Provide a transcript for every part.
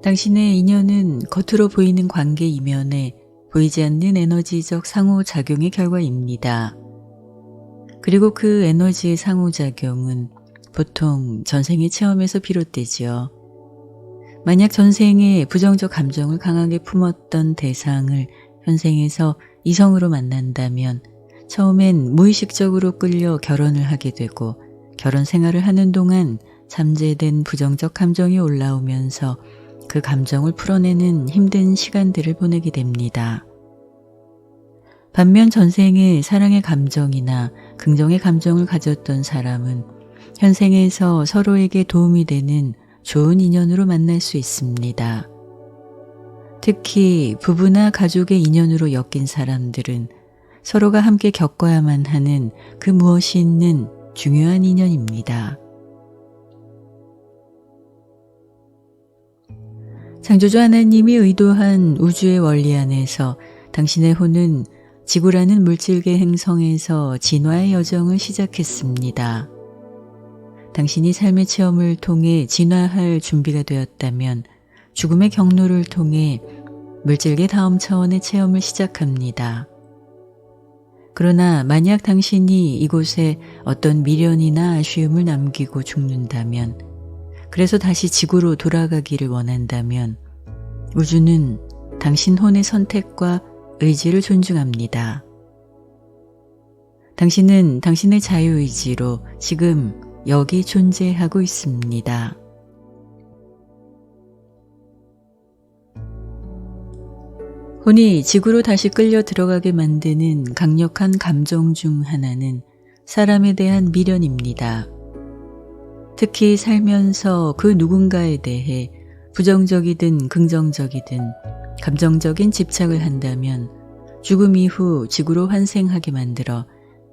당신의 인연은 겉으로 보이는 관계 이면에 보이지 않는 에너지적 상호작용의 결과입니다. 그리고 그 에너지의 상호작용은 보통 전생의 체험에서 비롯되지요. 만약 전생에 부정적 감정을 강하게 품었던 대상을 현생에서 이성으로 만난다면 처음엔 무의식적으로 끌려 결혼을 하게 되고 결혼 생활을 하는 동안 잠재된 부정적 감정이 올라오면서 그 감정을 풀어내는 힘든 시간들을 보내게 됩니다. 반면 전생에 사랑의 감정이나 긍정의 감정을 가졌던 사람은 현생에서 서로에게 도움이 되는 좋은 인연으로 만날 수 있습니다. 특히 부부나 가족의 인연으로 엮인 사람들은 서로가 함께 겪어야만 하는 그 무엇이 있는 중요한 인연입니다. 창조주 하나님이 의도한 우주의 원리 안에서 당신의 혼은 지구라는 물질계 행성에서 진화의 여정을 시작했습니다. 당신이 삶의 체험을 통해 진화할 준비가 되었다면 죽음의 경로를 통해 물질계 다음 차원의 체험을 시작합니다. 그러나 만약 당신이 이곳에 어떤 미련이나 아쉬움을 남기고 죽는다면, 그래서 다시 지구로 돌아가기를 원한다면 우주는 당신 혼의 선택과 의지를 존중합니다. 당신은 당신의 자유의지로 지금 여기 존재하고 있습니다. 혼이 지구로 다시 끌려 들어가게 만드는 강력한 감정 중 하나는 사람에 대한 미련입니다. 특히 살면서 그 누군가에 대해 부정적이든 긍정적이든 감정적인 집착을 한다면 죽음 이후 지구로 환생하게 만들어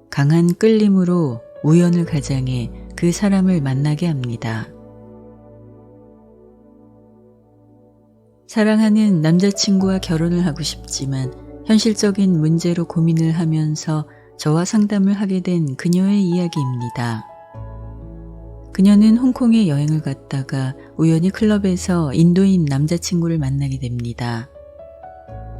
강한 끌림으로 우연을 가장해 그 사람을 만나게 합니다. 사랑하는 남자친구와 결혼을 하고 싶지만 현실적인 문제로 고민을 하면서 저와 상담을 하게 된 그녀의 이야기입니다. 그녀는 홍콩에 여행을 갔다가 우연히 클럽에서 인도인 남자친구를 만나게 됩니다.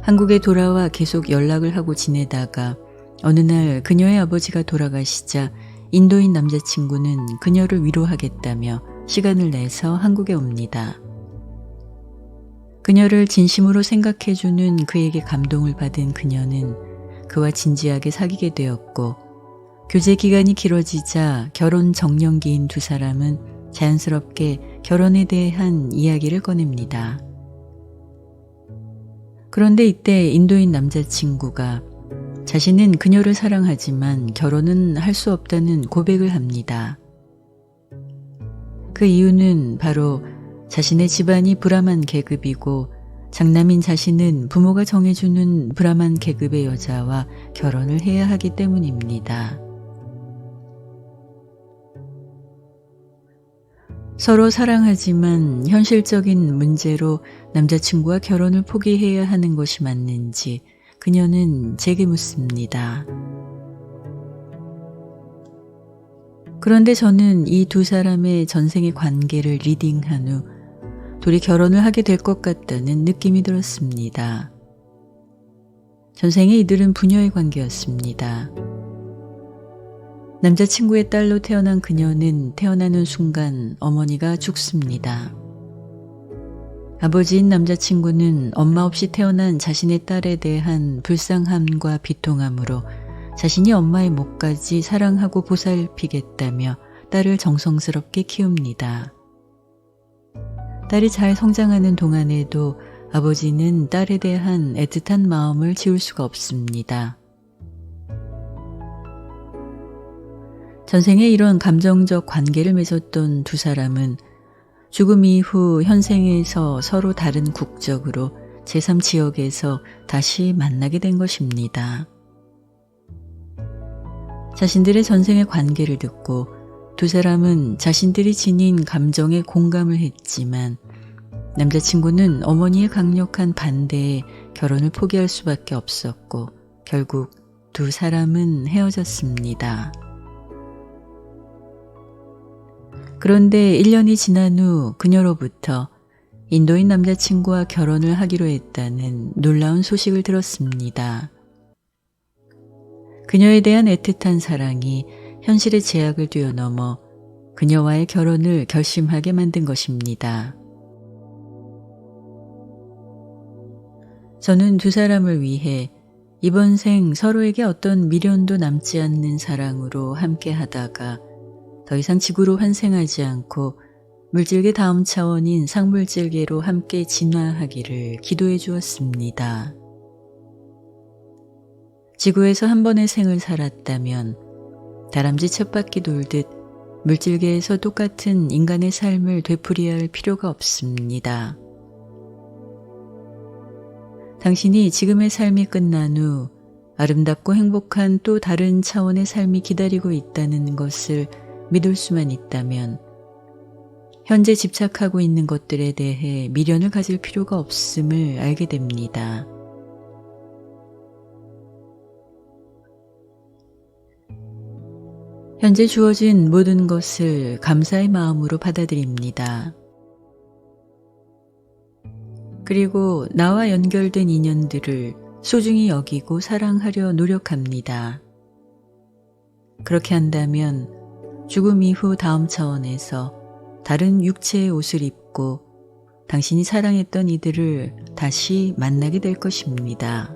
한국에 돌아와 계속 연락을 하고 지내다가 어느 날 그녀의 아버지가 돌아가시자 인도인 남자친구는 그녀를 위로하겠다며 시간을 내서 한국에 옵니다. 그녀를 진심으로 생각해주는 그에게 감동을 받은 그녀는 그와 진지하게 사귀게 되었고, 교제 기간이 길어지자 결혼 정년기인 두 사람은 자연스럽게 결혼에 대한 이야기를 꺼냅니다. 그런데 이때 인도인 남자친구가 자신은 그녀를 사랑하지만 결혼은 할 수 없다는 고백을 합니다. 그 이유는 바로 자신의 집안이 브라만 계급이고 장남인 자신은 부모가 정해주는 브라만 계급의 여자와 결혼을 해야 하기 때문입니다. 서로 사랑하지만 현실적인 문제로 남자친구와 결혼을 포기해야 하는 것이 맞는지 그녀는 제게 묻습니다. 그런데 저는 이 두 사람의 전생의 관계를 리딩한 후 둘이 결혼을 하게 될 것 같다는 느낌이 들었습니다. 전생에 이들은 부녀의 관계였습니다. 남자친구의 딸로 태어난 그녀는 태어나는 순간 어머니가 죽습니다. 아버지인 남자친구는 엄마 없이 태어난 자신의 딸에 대한 불쌍함과 비통함으로 자신이 엄마의 몫까지 사랑하고 보살피겠다며 딸을 정성스럽게 키웁니다. 딸이 잘 성장하는 동안에도 아버지는 딸에 대한 애틋한 마음을 지울 수가 없습니다. 전생에 이런 감정적 관계를 맺었던 두 사람은 죽음 이후 현생에서 서로 다른 국적으로 제3지역에서 다시 만나게 된 것입니다. 자신들의 전생의 관계를 듣고 두 사람은 자신들이 지닌 감정에 공감을 했지만 남자친구는 어머니의 강력한 반대에 결혼을 포기할 수밖에 없었고 결국 두 사람은 헤어졌습니다. 그런데 1년이 지난 후 그녀로부터 인도인 남자친구와 결혼을 하기로 했다는 놀라운 소식을 들었습니다. 그녀에 대한 애틋한 사랑이 현실의 제약을 뛰어넘어 그녀와의 결혼을 결심하게 만든 것입니다. 저는 두 사람을 위해 이번 생 서로에게 어떤 미련도 남지 않는 사랑으로 함께 하다가 더 이상 지구로 환생하지 않고 물질계 다음 차원인 상물질계로 함께 진화하기를 기도해 주었습니다. 지구에서 한 번의 생을 살았다면 다람쥐 쳇바퀴 돌듯 물질계에서 똑같은 인간의 삶을 되풀이해야 할 필요가 없습니다. 당신이 지금의 삶이 끝난 후 아름답고 행복한 또 다른 차원의 삶이 기다리고 있다는 것을 믿을 수만 있다면 현재 집착하고 있는 것들에 대해 미련을 가질 필요가 없음을 알게 됩니다. 현재 주어진 모든 것을 감사의 마음으로 받아들입니다. 그리고 나와 연결된 인연들을 소중히 여기고 사랑하려 노력합니다. 그렇게 한다면 죽음 이후 다음 차원에서 다른 육체의 옷을 입고 당신이 사랑했던 이들을 다시 만나게 될 것입니다.